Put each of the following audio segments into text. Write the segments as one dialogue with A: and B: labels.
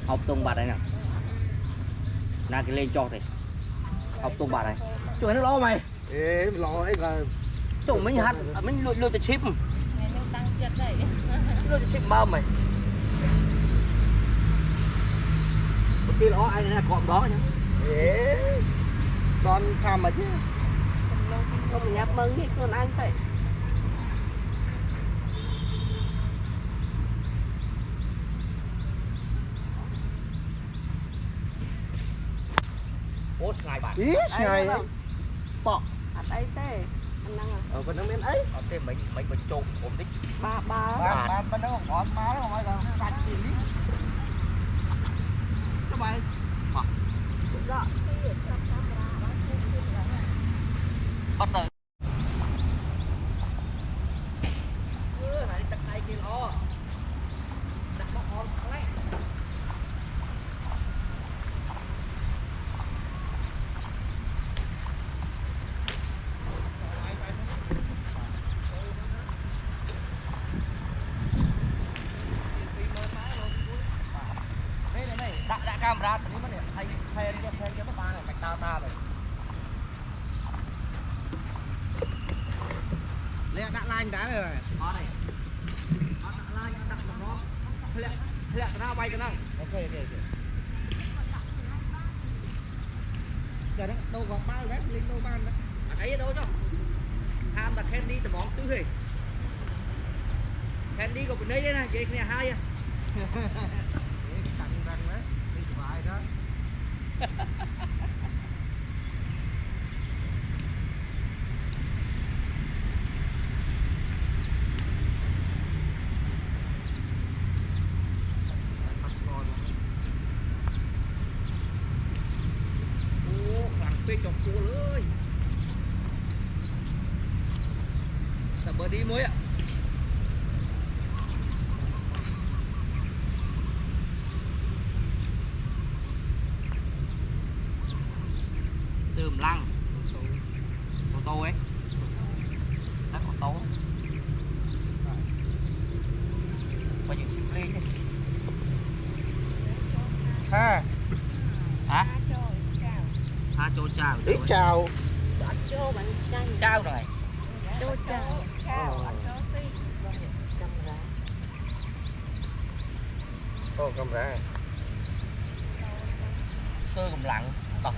A: học tung bạt này nè na cái lên cho thì học tung bạt này chuỗi nó lo mày
B: ê lo ấy là
A: chúng mình hát mình lôi từ chip
C: tăng chất đấy
A: lôi từ chip bao mày một khi lo ai là cọm đó nhá
B: ê con tham mà chứ
C: không nhập mừng thì con ăn vậy
A: ốt ngày bạn
B: ý ngày bọ
C: ở đây thế anh đang
B: ở bên nó bên ấy
A: ở thêm mấy bánh trộn ổn định
C: ba
B: bên nó còn má nó không ai đâu sạch gì đi các bạn
C: rõ khi ở trong camera đó
A: bắt đầu này đặt tay kia lo đặt bóc on lấy đã camera tadi mana hay dia apa bang mek ta rồi lẹ đã line đá rồi nó này nó đã line đặt nó lẹ ra bay cái năng ok giờ đó đâu còn bao đấy linh đâu ban đấy ấy đâu cho tham đặt candy từ bóng tứ thì candy của bên đây đây này vậy này hai à đó chọc cua lưới là bờ đi mới ạ tươm lăng ô tô ấy đất ô tô bao nhiêu xích ly đi
B: ha
A: hả ha cho chào
B: ít chào
A: chào rồi
B: ô camera
A: tôi cầm lặng tập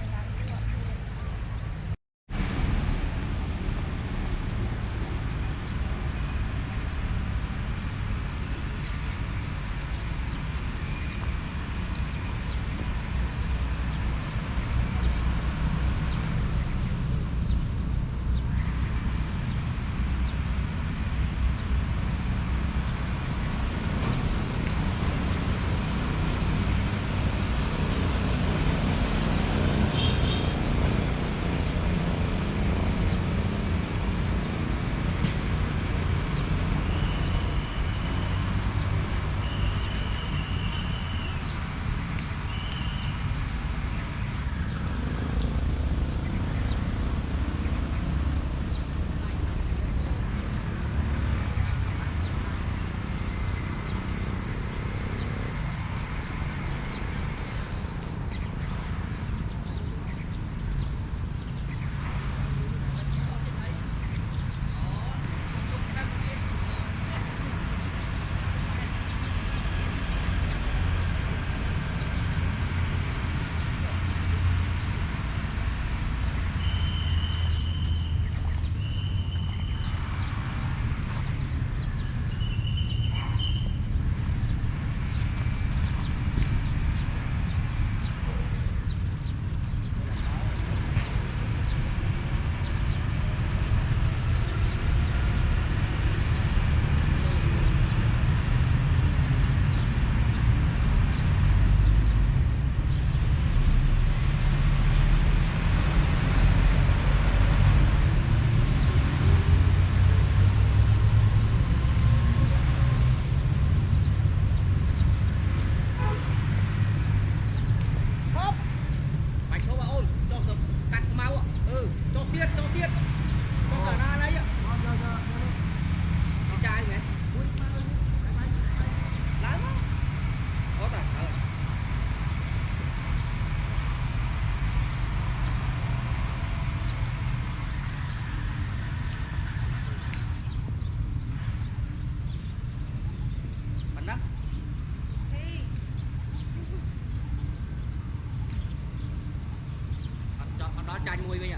A: chanh mùi bây giờ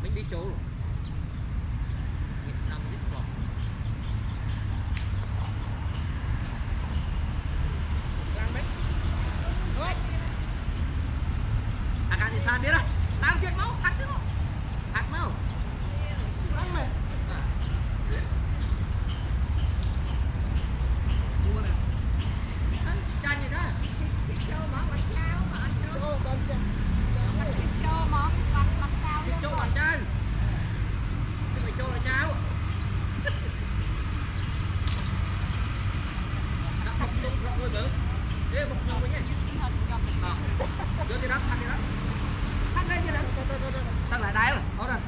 A: mình đi chỗ rồi nằm rất rõ đang mấy akan di sana dia lah target mau hak tu hak mau ăn mày mua nè anh chanh gì đó
C: thịt trâu món bánh chao mà anh trâu
B: Ô, con chưa?
C: thịt trâu món bánh chao
A: thịt trâu bằng chanh chứ phải trâu là cháo đã bọc tung rộng rồi bớm ê bọc nhau với nhé vô đi đó thắt đi đó thắt lên đi đó tăng lại đáy rồi đó rồi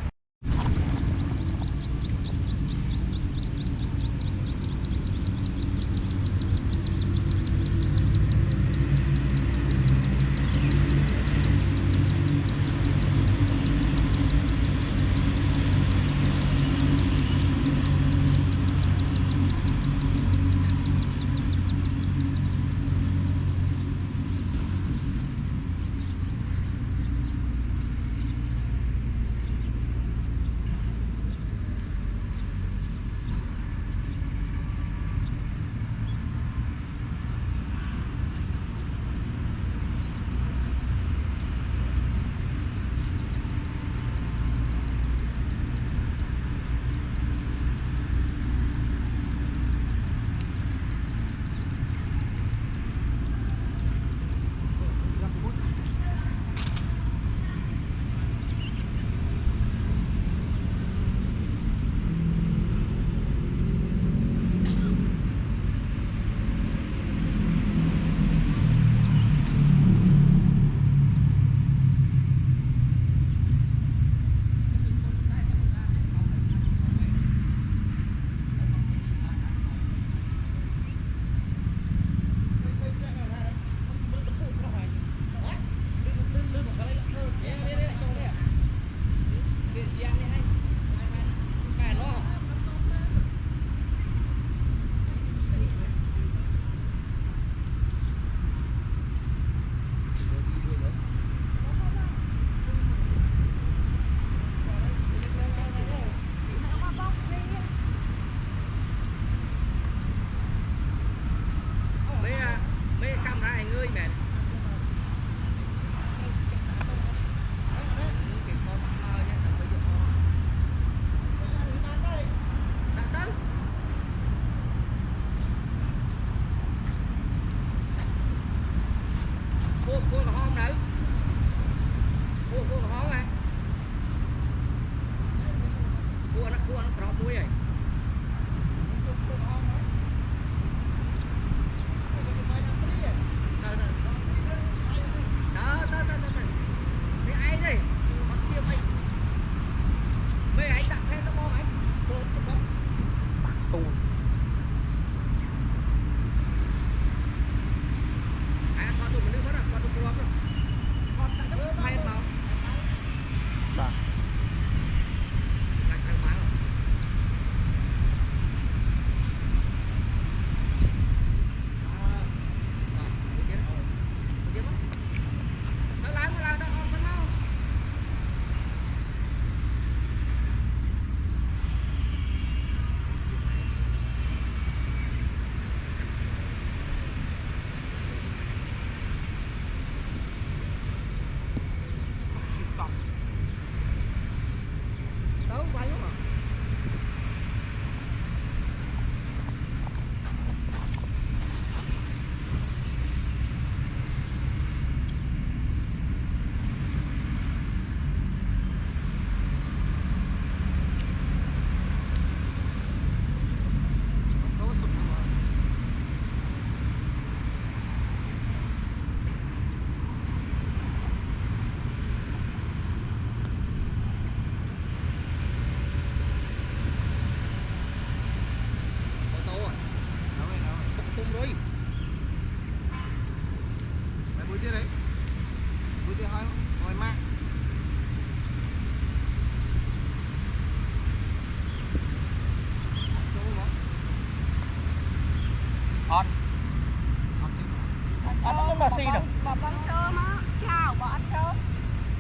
A: là xì được.
C: Bỏ băng chơ mà chào bỏ ăn chơ.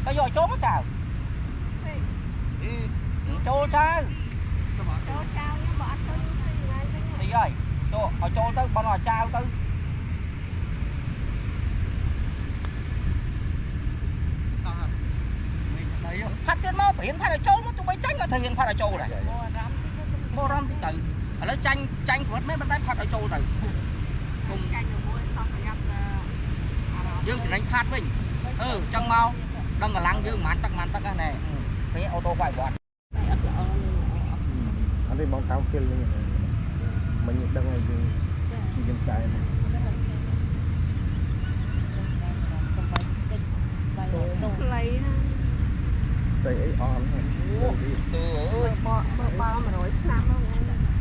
A: Bây giờ chỗ nó chào.
C: Xì.
A: Chỗ chào.
C: Chơ chào nhưng bỏ ăn chơ như xì ngay thế nhỉ.
A: Thì ơi, ở chỗ tới bọn họ chào tới. Phát tiền máu hiện phát ở chỗ nó tụi bay tránh ở thể hiện phát ở chỗ này. Mua răm thì từ. Ở đó tranh vượt mấy bên tay phát ở chỗ từ.
C: Cùng tranh được mua xong rồi gặp
A: Dương thì đánh phát mình. Chân mau. Đang là lăng dương mán tắc cái này. Phía ô tô quay bọn.
B: Anh đi bóng tháo phiên lên này. Mình đang ngay dương chạy này.
C: lấy
B: Tay ấy on này.
C: bỏ mà rồi snap không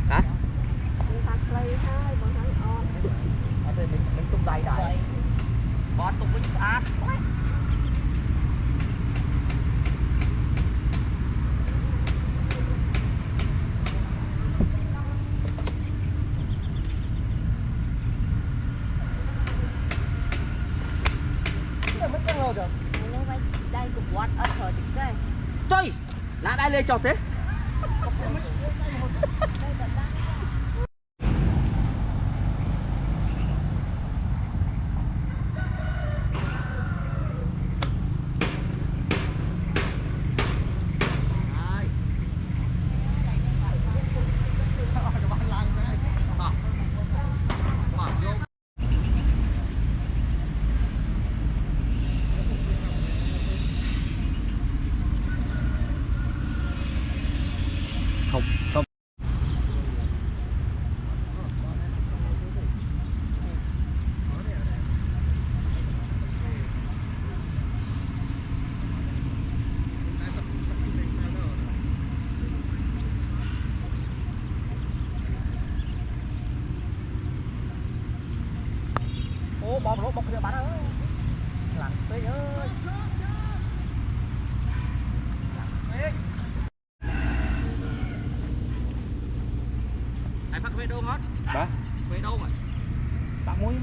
A: Hả?
C: chúng ta lấy hai bọn hắn on
A: Ở đây mình tung đầy đại. Bọn tung với sát.
C: đây cũng quát ở thời điểm đây
A: Trời! Là đây lên cho thế. Không. Ô, bom lỗ bọc kia bắn ơi. Lặng tới ơi. Ai phát về đâu ngót?
B: Hả?
A: Về đâu mà? Bạn mũi.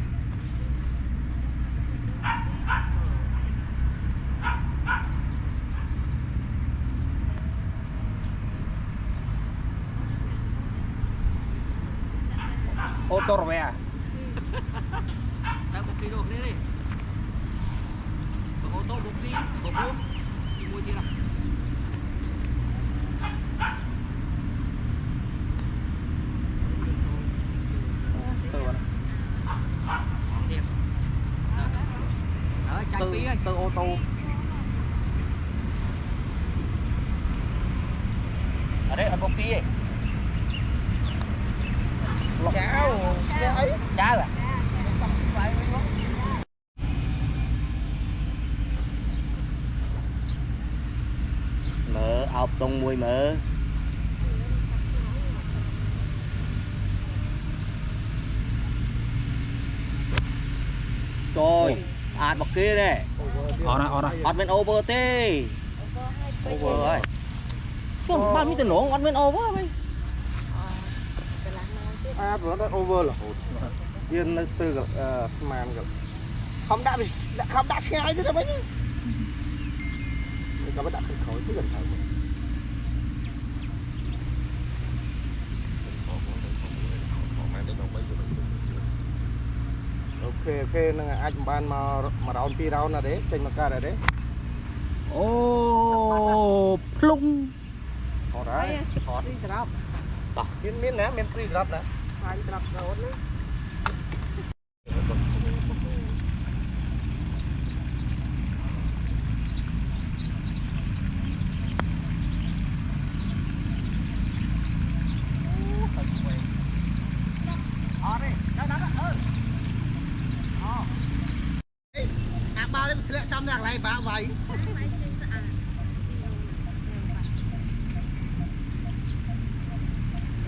A: Ô tô rồi à? Đang một kỳ đồ thế đi. Ô tô một kỳ, một bốn. Đi mua gì nào? Từ ô tô ở đây ở công ty ấy.
B: Cháo ấy.
A: Cháo à? Mở ọc tông mùi mở. Trời, bọc kia này. On bên over tê. Over rồi. Không, bao nhiêu tiền nổ on bên over vậy?
B: Nó đã over là hụt. Yên nó từ gặp man gặp. Không đã ngay thế đâu mấy. Mình có bắt đặt khỏi cứ gần thầu. Ok nâng anh ban mà round pi round là đấy, trên mặt ca là đấy.
A: Ô, plung.
B: Hot đấy. Hot.
C: đi drop
B: Miếng nè, miếng free drop nè.
C: phải drop rồi nữa
B: Ba lên lẹ trăm nhạc này ba váy.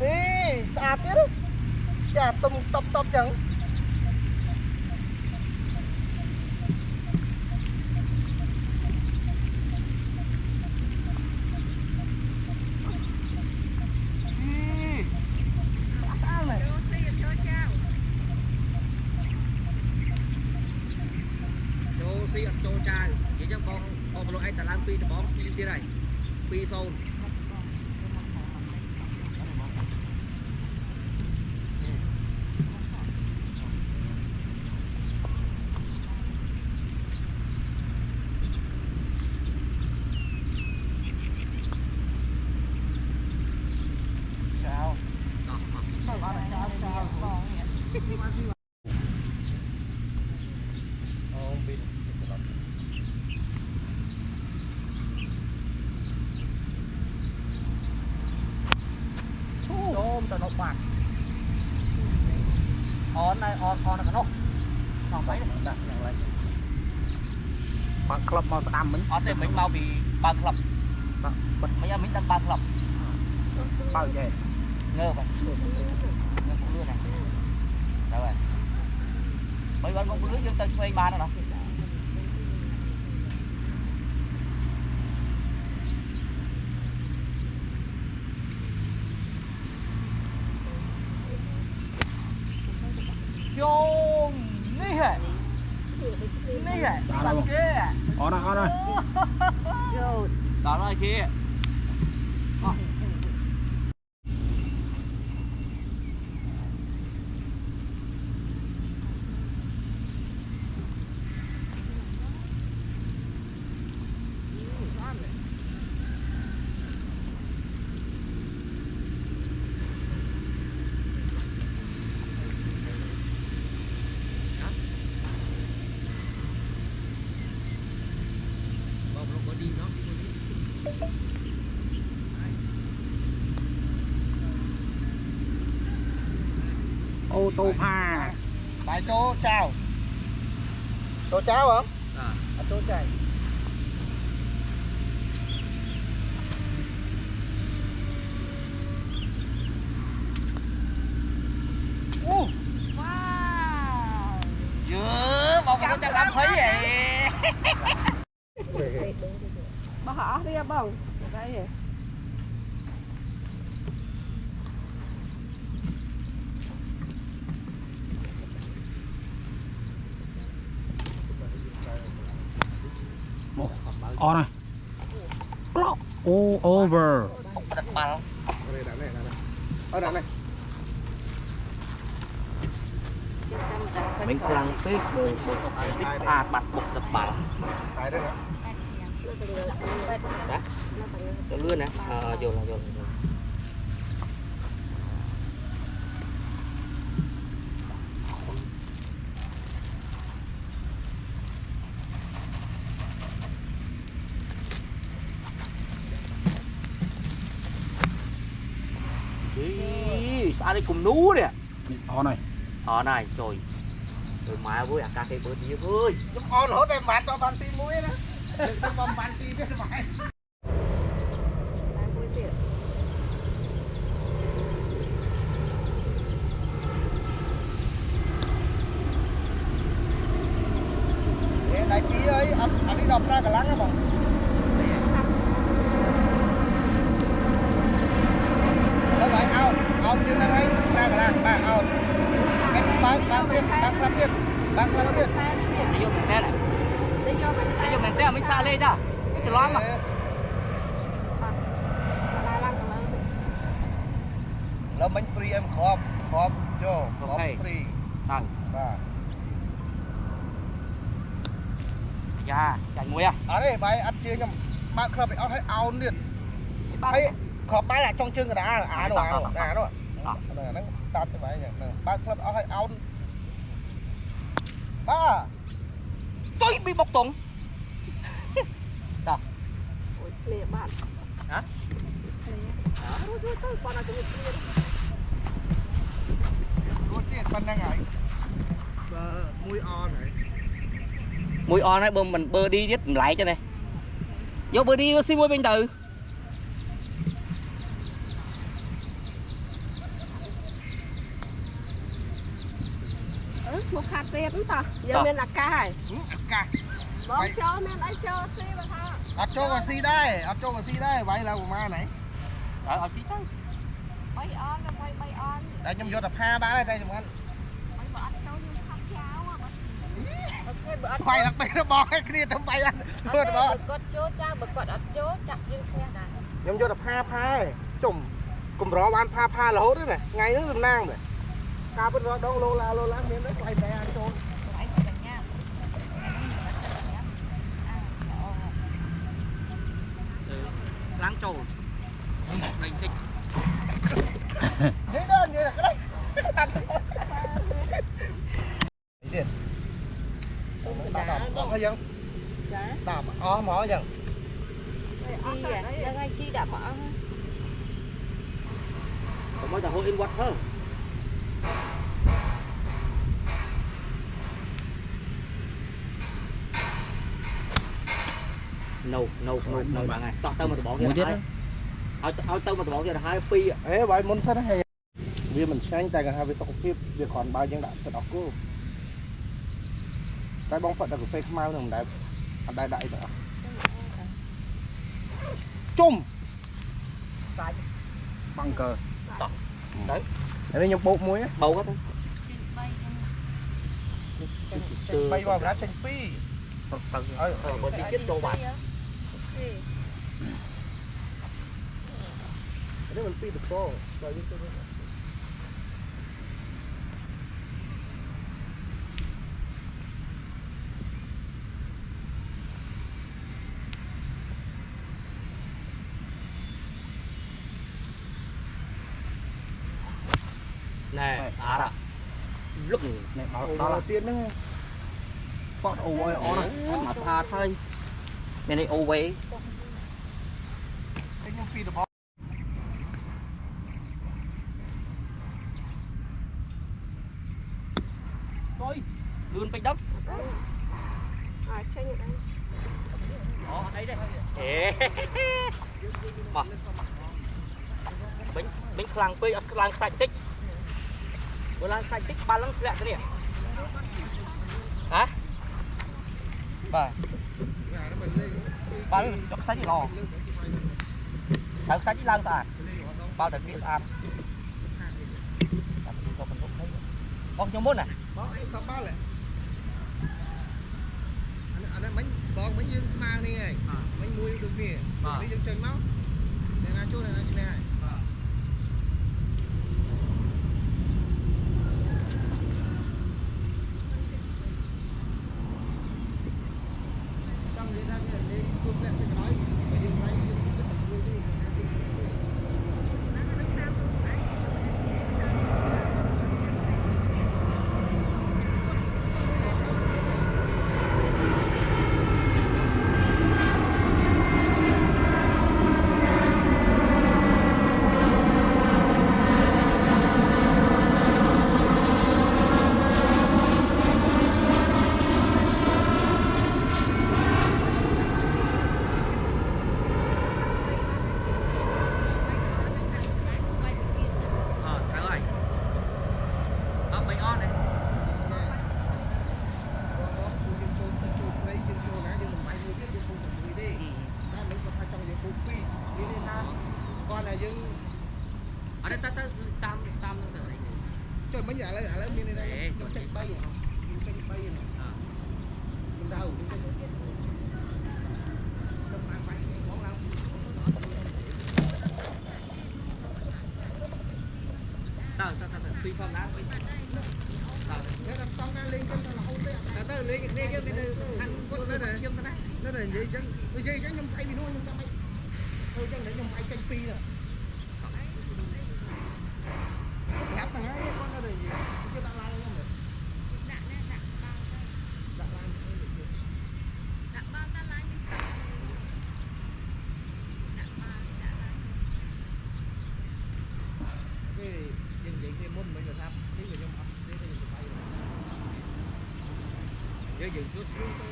B: Ê, sạch thế đấy. Chả top chẳng.
A: ពីអត់ចូលចាយនិយាយចឹងបងប្រុសឯងតឡើងពីដបងស៊ីទៀតហើយ2-0
B: ទៅនោះបាត់អនហើយអននៅក្នុងនោះក្នុងបីដាក់យ៉ាងไรបាក់ក្លឹបមកស្ដាំមិនអត់ទេមិញមកពីបើក្លឹបបាត់មិញមិញដឹងបើក្លឹបបើចេះងើបហើយងើបពុកលឿនហើយទៅហើយបីបានមកពុកលឿនយើងទៅឆ្វេងបានទេណាChôm ní hả làm kia ở đây đó là kia ô tô pha bài chỗ chào không chỗ chạy wow dứa bông nó chắc lắm thấy vậy
C: bà họ đi bông cái gì
D: on này block all over
A: đặt ball
B: ở đây này
A: mình lăng phết bột bạch bột đặt ball
B: tại đây hả
A: đó cho lươn nè vô là sao đây cùng nú nè
D: on này
A: trời rồi má với à ca cây bơ đi ơi
B: chúng con hổ tay mặt cho bạn tin mũi đó đừng có bom bạn tin biết mày đại pí ơi anh đi đọc ra cả láng á mà đâu vậy ao chưa đang ấy ra cả láng ba ao cái bác biết
A: đi vô mình té này đi vô mình té mới xa lên ra cho lắm mà
B: แล้วมันฟรีเอ็มขอบโยขอบฟรี
A: tăng
B: บ้า
A: dạ chạy muối à
B: đây bài ăn chia nhầm ba club phảiឲ្យaoទៀតហើយខប់បាយអាចចង់ជើងកណ្ដាលអានោះហ្នឹងតាមទៅបាយហ្នឹងបើក្លឹបឲ្យអោនបាទ
A: tôi bị bọc tùng đâu
C: ôi lẹ bạn
A: hả
C: con nào cũng lẹ
B: គួរទៀតប៉ុណ្ណឹងហើយបើមួយអនហើយ
A: mùi on ấy bơm mình bơ đi giết lại cho này vô bơ đi xin mua bên từ
C: một hạt tiền ta giờ mình là ca hay
B: កាស
C: bóng cho nên ai cho xí mà tha
B: អត់ចូលក៏ស៊ីដែរវាយឡើងប្រមាណហ្នឹង
A: ở xí tới
C: bay on là bay on
B: តែខ្ញុំយកតែផាបានតែខ្ញុំហ្នឹង
C: bay bỏ cho nhưng không cháo à
A: quay lạc bay nó bò cái kia tấm bay ăn luôn bò
C: cột chỗ cha bực cột ở chỗ chặt dương xe này
A: nhom vô là pha chùm cùng rõ ban pha là hốt đấy này ngay nó làm nang này ca bên đó đâu lô lá miếng đấy quay bay ăn trốn láng trầu đánh thích thế đơn vậy là cái đấy đạp hay không đạp mỏ chẳng
C: đang chi đạp mỏ
A: có mới là hội in quạt hơn nâu bạn này tao tao mà bỏ kia là ao tao mà bỏ kia là 2 pi ấy vậy muốn sát hay vì mình sáng tay cả hai với sọc phim việc còn bao nhiêu đạn sẽ đọc cô cái bóng phận là của phê mau thằng đại nữa chum
D: băng cờ
A: đấy đây nhung bột muối bầu hết thôi bay vào lá chanh pi bột đi chết cho bạn đấy mình pi được cô rồi đi cho nè lúc
D: này đó là
A: tiền đó
D: con ôi này
A: mà tha thôi bên đây ôi cái nhung phi được bao thôi lươn bịch đất
C: chơi như đây
A: thấy đây mà bánh khlang pê khlang sạch tích bữa lang sạch tích ba lăng sẹt cái này hả ba chọc sạch lò sáng sạch lang sạch bao được biết ăn con trong mốt này anh ấy bánh bò bánh dương mang đi này bánh muối được gì đi dương chân máu để là chỗ này này con này dương ở đây ta tam trời mấy giờ lấy miền đây nó chạy bay rồi chạy bay này mình đâu ta tùy phong đá nếu làm xong ra lên chân là không biết ta lên cái anh con nó này nó là dây chân nhung thay vì nó nhung thay thôi chân để nhung thay chân pi rồi hấp mà ngay con nó là gì cái ta lai không được đạn bao ta lai mình cái dừng vậy thì môn mình được thăm tí người nhung học tí người nhung bay rồi dừng chút xíu thôi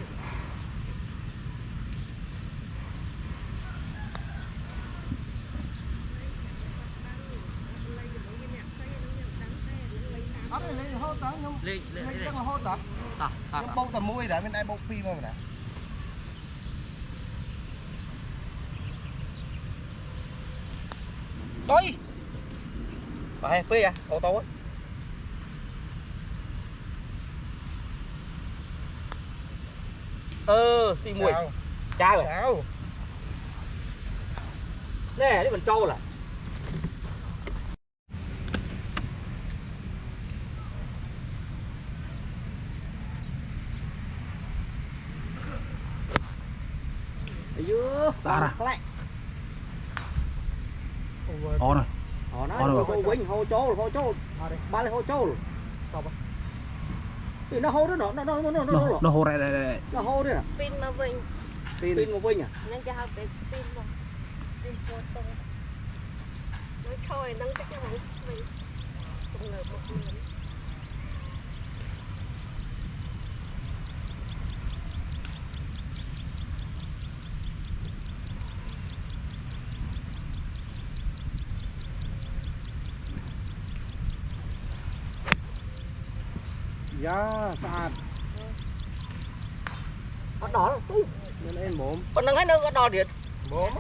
A: lên chắc là hốt đó bốc tầm mũi đã bên đây bốc phim mà nè tối hay phê à ô tô á
B: xì mùi chai rồi
A: sao
B: nè đi mình trâu là
D: Xa ra.
B: lại
D: Ó này.
B: họ nói
D: Ó rồi.
B: hô quỳnh hô trâu ba lại hô trâu thì nó hô đó
D: Nó hồ đây đây.
B: nó hô đấy à
C: pin mà vinh
B: pin một vinh à
C: nên cho học về pin mà pin cô tung nó trôi nó chắc là mình cũng là một người
A: dạ sao
B: nó đỏ
A: nên em bổm
B: còn nâng hết nước nó đỏ điện
A: bổm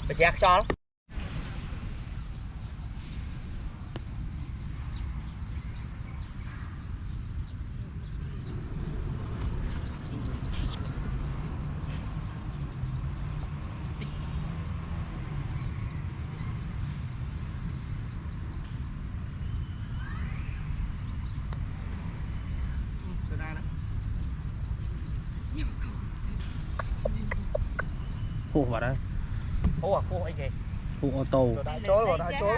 B: phải chẹt cho
D: Hô vào đây.
B: hô anh kì
D: Hô ô tô.
A: đại chối vào đại chối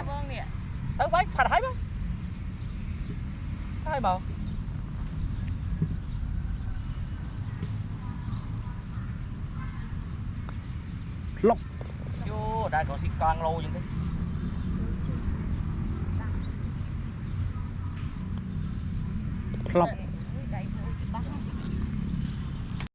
B: thấy mấy phải thấy không thấy bảo
D: Lốc.
B: vô đây có xịt con lô những cái
D: Lốc.